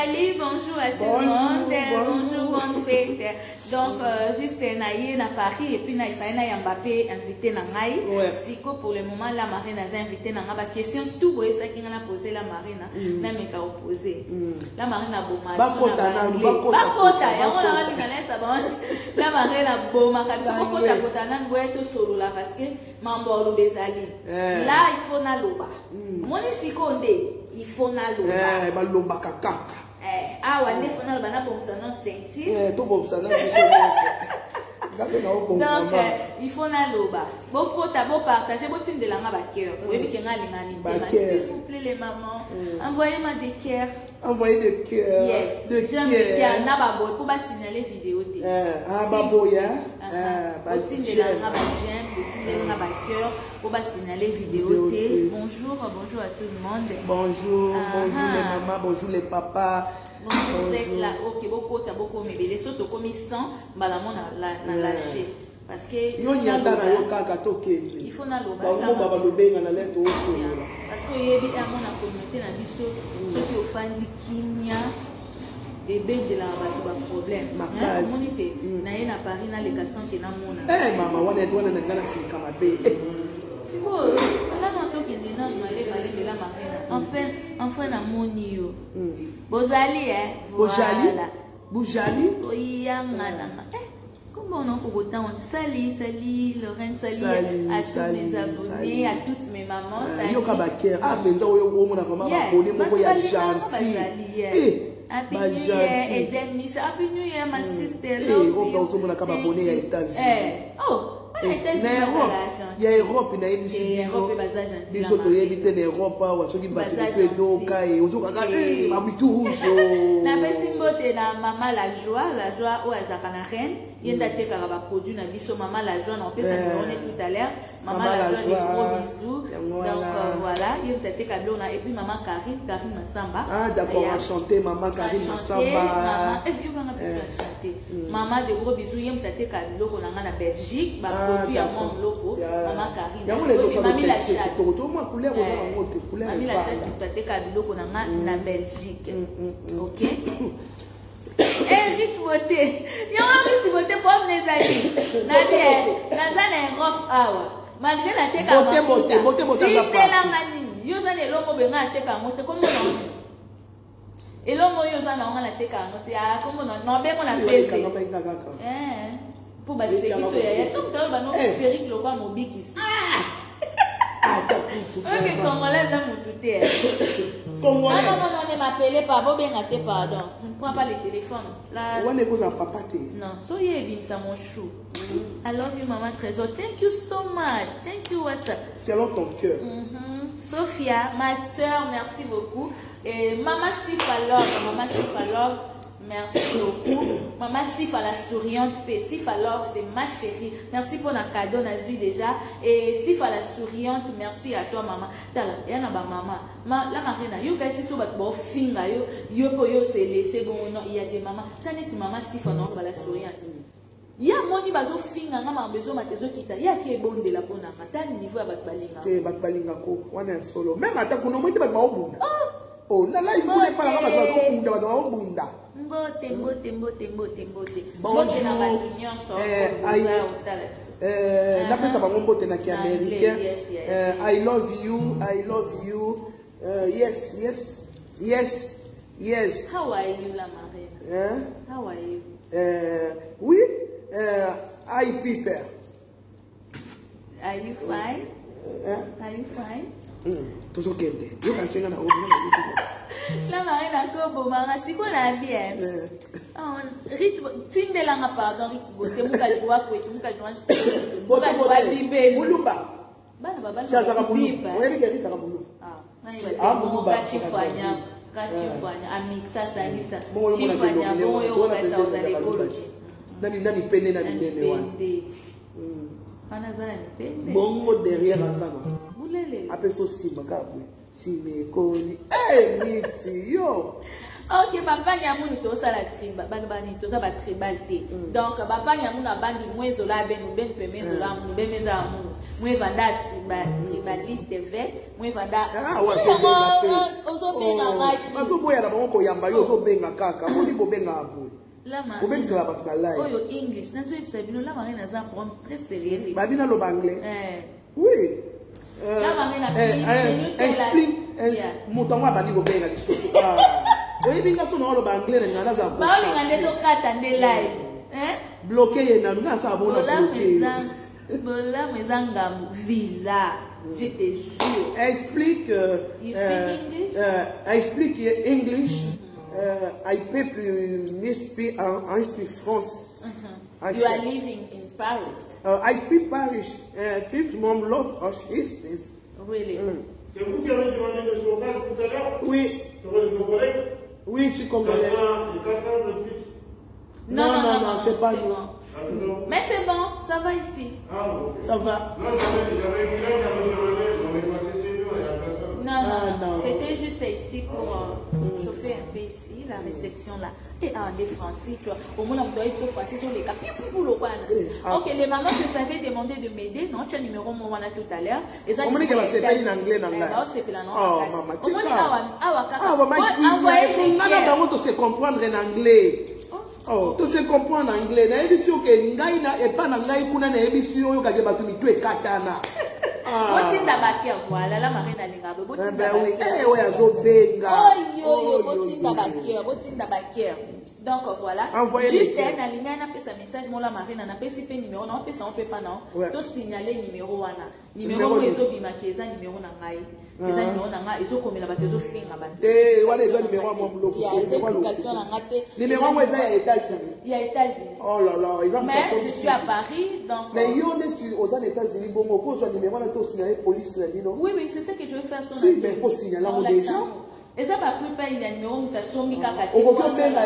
Rosalie, bonjour à tout le monde. Bonjour, bonne fête. Donc, juste Naïe à Paris et puis Naïe Mbappé invité Nangaï. Siko pour le moment, la marine a invité Nangaï. question tout boy ça qui a posé la marine. Na meka opposé. La marine a boma. Bakota. La marine a boma. Bakota na ngwe to solo la parce que mambo lo bezali. Là il faut na loba. Moni siko nde il faut na loba. Ba loba kaka. Ah ouais, il faut na loba na bomsa non sentir. To bomsa na donc il faut na loba. Beaucoup d'abord partager beaucoup de la ma cœur. Oui, mais qui a s'il vous plaît les mamans, envoyez-moi des cœurs. Envoyez des cœurs. Yes. De cœurs. Na babo pour pas signaler vidéo té. Ah babo ya. Botine de la ma j'aime, botine de la ma cœur pour pas signaler vidéo té. Bonjour, bonjour à tout le monde. Bonjour, bonjour les mamans, bonjour les papas. Bonjour, vous êtes là. Ok, beaucoup t'as beaucoup mais les autres comme 100 malamon na lâché. Parce que il faut na loba. Il faut na loba. Parce que il y a mon communauté na biso qui offandi kimia bébé de la problème. Monité na na Paris na les cassants qui na mona. Eh maman wana edwana na ngana sika mabe. Si vous là na to qui na malé de la marina. Enfin na moni yo. Bozali Bojali. Oyangana. Comment on peut autant salut Lorraine, salut à tous mes abonnés, à toutes mes mamans, salut. Ah, benza oyo mona vraiment abonné moko ya gentil. Happy New Year, Eden Misha. Happy New Year, my sister. Oh, bah on mona ka abonné ya États-Unis. Oh, il y a Europe na yebi Europe baza gentil. Biso to yebi te na Europe wa soki bateli pe do kai ozoka ka mabitu rouge. Na besimbote na mama la joie o azaka na reine. Yenda te ka ba produit na biso mama la joie na pesa on est tout à l'heure. Maman la joie, des gros bisous. Donc voilà, yenda te ka blona et puis maman Karine Massamba. Ah d'accord, enchanté maman Karine Massamba. Maman de gros bisous yenda te ka bloko na na Belgique, ba produit à mon loco, maman Karine. Mamie la chatte. Mamie la chatte te ka bloko na Belgique. OK? Rite voté. Il y a un rite voté pour les amis. Nadia, Europe, malgré la tête à si t'es la manine, yo za le lomo benga tête à monter comme non. Et l'homme yo za na la tête à monter comme non ben on appelle. Pour baser qui so ya. Comme toi ba no péricle lo kwa mobikis. Ok, Congolais dans mon touté. Non, ne m'appelez pas, bon bien gâté, pardon. Je ne prends pas les téléphones. Là. Non, soyez bim, ça mon chou. I love you, maman Trésor. Thank you so much. Thank you, what's up? Selon ton cœur. Sophia, ma soeur, merci beaucoup. Et maman Sifalov, merci beaucoup. Maman Sifa la souriante, Sifa Love, c'est ma chérie. Merci pour le cadeau, Nazui déjà. Et Sifa la souriante, merci à toi, maman. Tala, il y a ma maman. La marina, you guys, c'est bon finger, yo c'est laissé bon, il y a des mamans. Ça n'est pas maman Sifa, non, la souriante. Il y a mon bazo finger, maman besoin de tes autres il y a qui est bon de la bonne matin, niveau à Batbalinga. C'est Batbalinga, on est solo. Même à ta qu'on a moins de Batbalinga. Oh, là, il faut pas parler de Batbalinga. Bonjour. I love you. Yes. How are you, la marraine? How are you? Oui. I prepare. Are you fine? Are you fine? Tout ok. La marine a comme maman, c'est quoi la vie? Rite, Tindelanga pardon, Rite Boté, Moukadjoua, Moukadjoua, Moukadjoua, Bibé, Moulumba. Bongo derrière la salle. Après ça, si, ma carte. Si, mais Koni. Eh, Miti, yo! Ok, papa Nyamoun to ça la tribal, bani to ça ba tribalité. Donc papa Nyamoun a bandi moins zola ben peme zola mon ben mes amours. Moi vanda tribaliste vert, moi vanda. Ah ouais, ozo benga ngai. Mazo boya na bango yamba yo zo benga kaka, moni bo benga abu. Lama. Ou même ça va pas là. Oh yo English, na zo ebisa bino la marina za prendre très sérieux. Ba bina lo anglais. Oui. Explique motango abandi ko benga lisusu. Oui, bien sûr, on va anglais, on va za. Ba olinga ndeto kata nde live. Bloqué yena, nga sa bona bloqué. Bola mezanga villa. Je te jure. Explique. You speak English? Explique English. I speak France. You are living in Paris. I speak Paris. People mom love us. Really? C'est vous qui avez demandé le chauffage tout à l'heure? Oui. C'est votre collègue? Oui, je suis congolais. Non, c'est pas bon. Mais c'est bon, ça va ici. Ah, ok. Ça va. Non, j'avais dit là, j'avais demandé, on est passé chez nous, il y a personne. Non. C'était juste ici pour chauffer un peu ici, la réception là. Et en des français, tu vois. Au moins, on doit être français sur les cas. Ok, les mamans que vous avez demandé de m'aider, non, tu as un numéro, moi, tout à l'heure. On m'a dit qu'elle va s'appeler en anglais, non, là. Oh, maman, tu se comprendre en anglais. Oh, tu sais comprendre en anglais. Na ebisio ke ngai na epa na ngai kuna na ebisio yo kage batu mitu ekatana. Botinda bakia voilà la marina linga botinda bakia. Eh ouais azobenga. Oh botinda bakia. Donc voilà. Juste na linga na pesa message mo la marina na pesi pe numéro na pesa on peut pas non. To signaler numéro wana. Numéro ezo bimakeza numéro na ngai. Eza numéro na ngai ezo komela bato ezo finga bato. Wala ezo numéro mo bloko. Numéro mo eza ya États-Unis. Il y a États-Unis. Oh là là, ils ont. Mais je suis à Paris, donc. Mais il y en a aux États-Unis, bon, au cours du numéro, on a signalé police, oui, c'est ça que je veux faire. Si, mais il faut signaler déjà. Et ça va plus pas, il y a un numéro où tu as son mika kati. On va faire la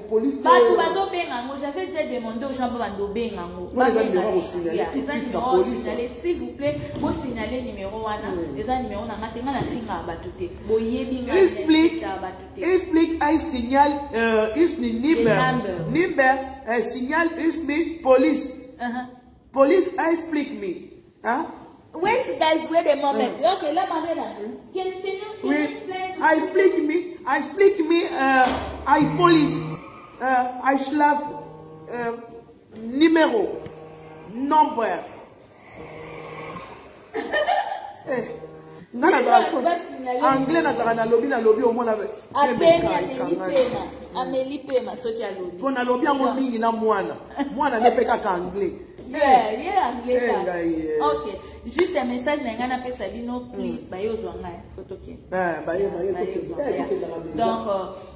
police. J'avais déjà demandé aux gens de bengango. S'il vous plaît, vous signalez numéro 1. Les numéros na matenga na finga batute. Boye binga. Explique, I signal, is number, signal is me police. Police, I explique me. Huh? Wait, guys, wait a moment. Okay, let me can you explain? I speak me, I police, I slav, numéro, number. Anglais na lobby au moins avec. Amélie Pema, ce qui a lobby. Pour na lobby en mingi na mwana ne peut qu'à anglais. Yeah, anglais. Ok, juste un message na pe Sabino, please, bayo zwanga photo ke. Bayo. Donc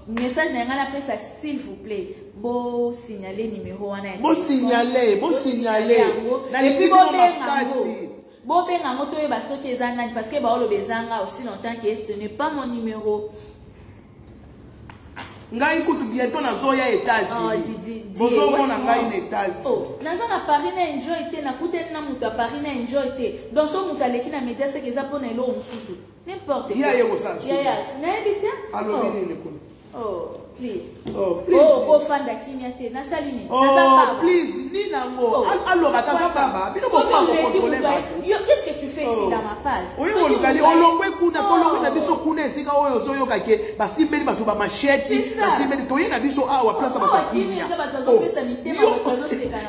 message na pe ça s'il vous plaît, beau signaler numéro 1. Beau signaler. Et puis bon benga moto e baso ke zanga parce que ba olo bezanga aussi longtemps que ce n'est pas mon numéro. Ngai kutu bientôt na zoya États-Unis. Bozo mona ngai na États-Unis. Oh, naza na Paris na enjoy te na kuteni na mutu a Paris na enjoy te. Donc so mutu aleki na media c'est que za pona elo mususu. N'importe quoi. Ya yego sa. Ya, na ebita. Alors ni nekuna. Oh, please. Oh, please. Oh, fan da kimia te. Na salini. Oh, please, ni nango. Alors atasa baba. Bino ko pas contrôler. Qu'est-ce que tu fais ici dans ma page? Oui, on lukali olongwe kuna tolongwe na biso kuna esika oyo zoyo kake basimbeli batu ba machete, basimbeli toye na biso awa place ba kimia.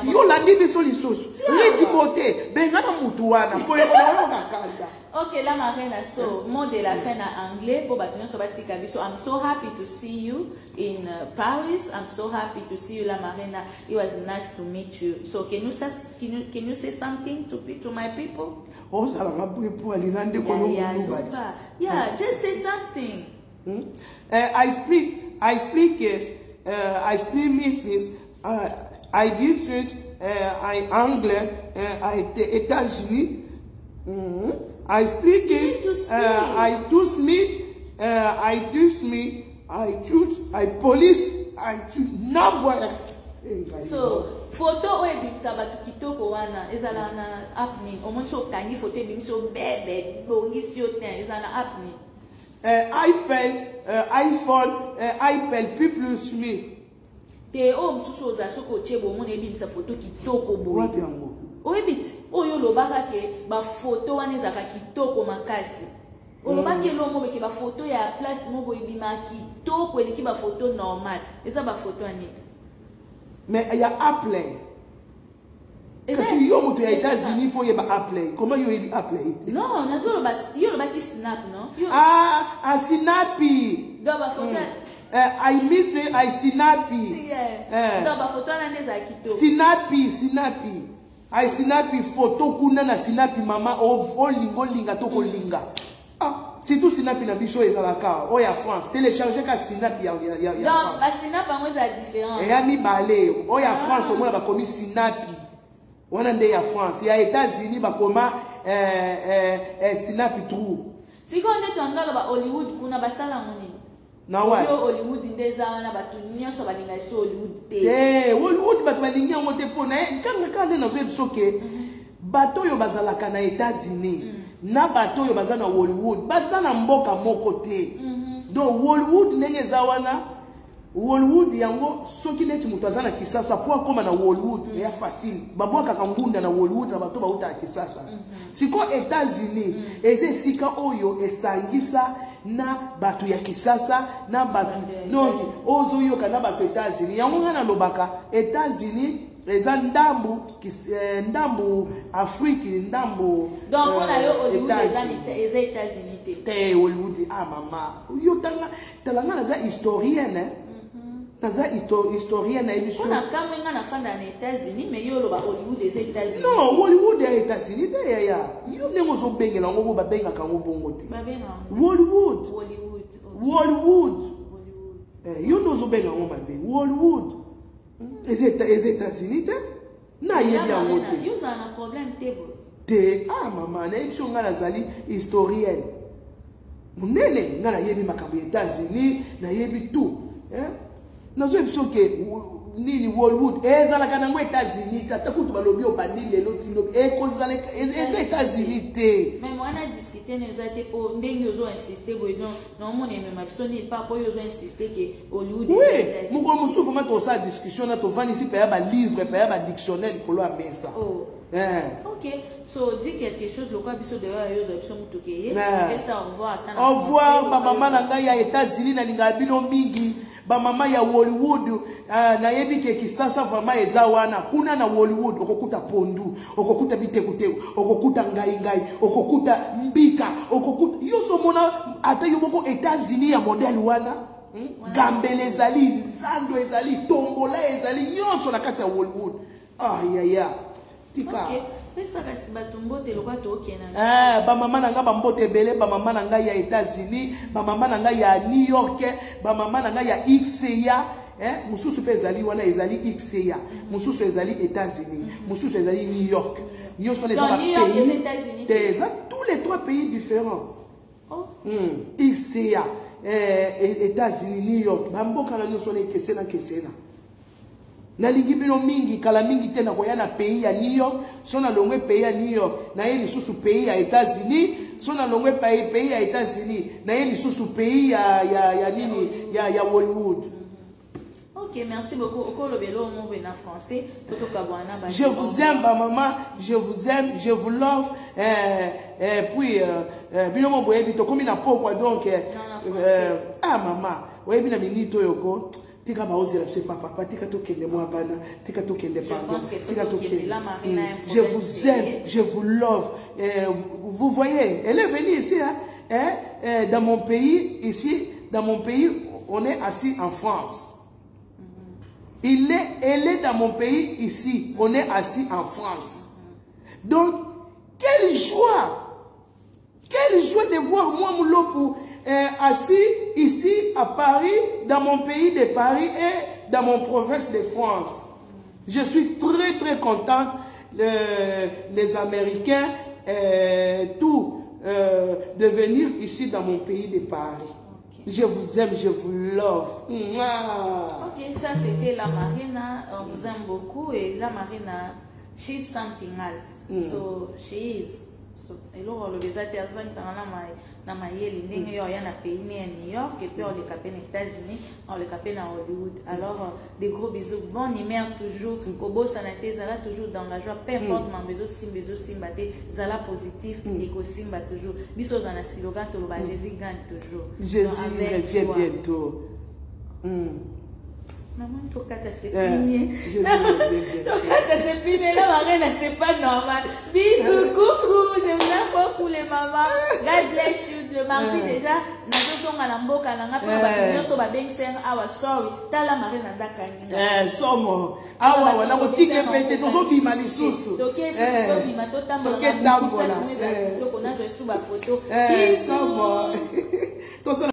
Yo landi biso lisusu. Leti bote, benga na mutu wana. Po yo na kanda. Ok, la marina, so, mot de la fin en anglais, pour bâtonner sur Batika Biso. I'm so happy to see you in Paris. I'm so happy to see you, la marina. It was nice to meet you. So, can you say something to my people? Oh, ça va pour Alinande yeah, just say something. I speak yes. I speak Memphis. I visit I Anglais. I États-Unis. I speak it, I choose me, I choose, I police, I choose nowhere. So, photo ebimisa batu kitoko wana ezala na app ni. Omonso kangi photo ebimisa bebe bongisi yo ten ezala na app ni. iPhone, iPad, plus me. Te o msusu oza soko chebo mone bi msa photo kitoko boy. Wapi yango? Oyebit oyo lobaka ke ba photo wana ezaka kitoko makasi. Olobaki lo mo ke ba photo ya place mo boy bima kitoko eleki ba photo normal. Eza ba photo ani. Mais il y a Apple. Parce que yo moto ya États-Unis il faut y avoir Apple. Comment yo y Apple? Non, nazo lo baki snap non? Ah, Snappy. Do ba photo. I miss me, I Snappy. Yeah. Do ba photo na neza kitoko. Snappy. I Snappy photo kuna na Snappy mama linga toko linga. Ah, c'est tout Snappy na biso ezalaka. O ya France, télécharger ka Snappy ya Donc, France. ba Snappy ngo za différent. Et ya mi balé, o ya France au moins ba komi Snappy. Wana nde ya France, ya États-Unis ba koma Snappy trou. Si ko nde tondalo ba Hollywood kuna basala ngoni. Na wa. Yo Hollywood ndeza wana batu nyonso balinga so Hollywood te. Hollywood batu balingi yango te pona kanga na zo ebisoke. Bato yo bazalaka na États-Unis. Na bato yo bazana Hollywood, bazana mboka moko te. Donc Hollywood ndenge za wana Hollywood yango soki neti mutu azana kisasa po akoma na Hollywood ya facile. Babwaka kangunda na Hollywood na bato bauta kisasa. Siko États-Unis eze sika oyo esangisa na batu ya kisasa na batu donc ozo yoka na batu États-Unis yango ngana lobaka États-Unis eza ndambu Afrique ndambu donc on a yo Hollywood eza États-Unis te Hollywood mama yo talanga na za historienne naza historienne na émission on a quand même na fanda na États-Unis mais yo lo ba Hollywood des États-Unis non Hollywood des États-Unis te ya yo nengo zo bengela ngo ba benga kango bongo te Hollywood yo no zo benga ngo mabe Hollywood les États-Unis te na yebi yango te yo za na problème te mama na émission ngana zali historienne munene ngana yebi makambo ya États-Unis na yebi tout nazo ebiso ke nini Hollywood ezalaka nango États-Unis tata kutu balobi obandi lelo tino ekozaleka États-Unis te mais moi na discuter neza te po ndenge ozo insister boy non mon aimé mabisoni pas po ozo insister ke Hollywood oui muko musufu ma to sa discussion na to vani si pa ba livre pa ba dictionnaire kolo a mesa ok so dis quelque chose le quoi biso de yo zo mutu ke ye et ça au revoir ba maman na ngai ya États-Unis na linga bino mingi ba mama ya Hollywood na yebi ke kisasa vraiment eza wana kuna na Hollywood okokuta pondu okokuta bitekute okokuta ngai okokuta mbika okokuta yoso mona ata yomoko États-Unis ya modèle wana gambele ezali zando ezali tombola ezali nyonso na kati ya Hollywood ya tika ba mama na nga ba mbote belé ba mama na nga ya États-Unis ba mama na nga ya New York ba mama na nga ya XCA mususu pe ezali wana ezali XCA mususu ezali États-Unis mususu ezali New York nous sommes les pays tous les trois pays différents XCA États-Unis New York ba mboka na nous sommes les kesena na lingi bino mingi kala mingi te na koya na pays ya New York so na longwe pays ya New York na ye lisusu pays ya États-Unis so na longwe pays ya États-Unis na ye lisusu pays ya nini ya Hollywood. Ok, merci beaucoup. Français. Je vous aime, ma maman. Je vous aime. Je vous love. Puis, bino boye bito comme na pokwa donc maman. Oye bina minito yoko. Tika ba ozela c'est papa. Tika to kende moi bana. Tika to kende papa. Tika to kende. Je vous aime. Je vous love. Vous voyez, elle est venue ici dans mon pays ici, dans mon pays, on est assis en France. Elle est dans mon pays ici. On est assis en France. Donc, quelle joie! Quelle joie de voir moi, Moulopo, assis ici à Paris, dans mon pays de Paris et dans mon province de France. Je suis très très contente. Les Américains, tout, de venir ici dans mon pays de Paris. Je vous aime, je vous love. Ok, ça c'était la Marina. On vous aime beaucoup. Et la Marina, she's something else. So she is Et là, on le les États-Unis, na mayeli ndenge yo ya na pays né à New York et puis on les capé aux États-Unis, on les capé à Hollywood. Alors des gros bisous, bonne humeur toujours, kobo sanate zala toujours dans la joie, peu importe ma bezo simba te zala positif et ko simba toujours. Biso dans la slogan to ba Jésus gagne toujours. Jésus revient bientôt. Maman, ton cas c'est fini. Ton cas c'est fini. La marraine, c'est pas normal. Bisous, coucou. Je vous aime beaucoup les mamans. God bless you. Le mardi déjà, nous sommes à la mboka. Nous sommes à Bengsen. Sorry. T'as la marraine à Dakar. Somo. Awa, on a un petit peu. Nous sommes bimali sous. Toké, c'est bima. Toké tambola. On a joué sous ma photo. Somo.